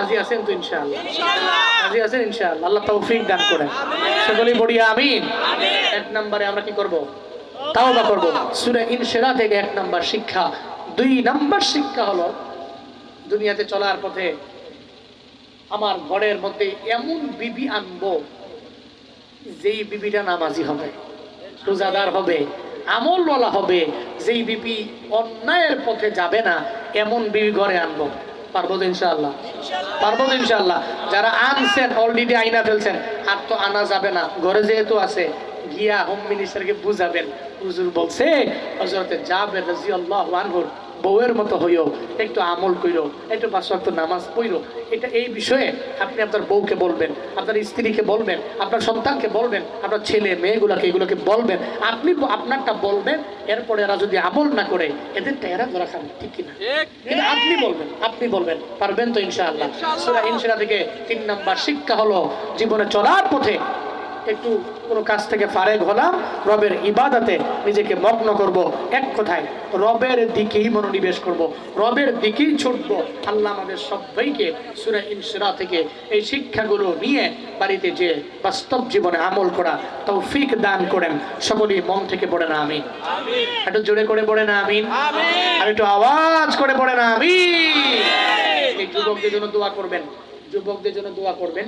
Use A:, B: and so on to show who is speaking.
A: রাজি আছেন তো ইনশাআল্লাহ? রাজি আছেন ইনশাআল্লাহ? আল্লাহ তৌফিক দান করেন। সকলেই বলি আমিন। এক নম্বরে আমরা কি করব? তাওবা করব। সূরা ইনশিরাহ থেকে এক নম্বর শিক্ষা। দুই নম্বর শিক্ষা হলো দুনিয়াতে চলার পথে আমার ঘরের মধ্যে এমন বিবি আনবো যেই বিবিটা নামাজি হবে, রোজাদার হবে, আমলওয়ালা হবে, যেই বিবি অন্যায়ের পথে যাবে না, এমন বিবি ঘরে আনবো। পারবো তো ইনশাআল্লাহ? পারবো তো ইনশাআল্লাহ? যারা আনছেন অলরেডি আইনা ফেলছেন, আর তো আনা যাবে না, ঘরে যেহেতু আছে গিয়া হোম মিনিস্টারকে বুঝাবেন। হুজুর বলছে হযরতে জাবের রাদিয়াল্লাহু আনহুর বউয়ের মতো হইও, একটু আমল কইরো, একটু 5 ওয়াক্ত নামাজ পড়ো। এটা এই বিষয়ে আপনি আপনার বউকে বলবেন, আপনার স্ত্রীকে বলবেন, আপনার সন্তানকে বলবেন, আপনার ছেলে মেয়েগুলোকে এগুলোকে বলবেন। আপনি আপনারটা বলবেন, এরপরে এরা যদি আমল না করে এদেরটা এরা ধরা খাবে, ঠিক কিনা? কিন্তু আপনি বলবেন, আপনি বলবেন। পারবেন তো ইনশাআল্লাহ? সূরা ইনশিরাহ থেকে 3 নাম্বার শিক্ষা হলো জীবনে চলার পথে একটু কোনো কাজ থেকে ফারেগ হলাম, রবের ইবাদতে নিজেকে মগ্ন করব। এক কথায় রবের দিকেই মনোনিবেশ করব, রবের দিকেই ছুটব। আল্লাহ আমাদের সবাইকে সূরা ইনশিরাহ থেকে এই শিক্ষাগুলো নিয়ে বাড়িতে যে বাস্তব জীবনে আমল করা তৌফিক দান করেন। সকলেই মন থেকে পড়ে না আমিন? একটু জোরে করে পড়ে না আমিন? আর একটু আওয়াজ করে পড়ে না আমিন? এই যুবকদের জন্য দোয়া করবেন, যুবকদের জন্য দোয়া করবেন।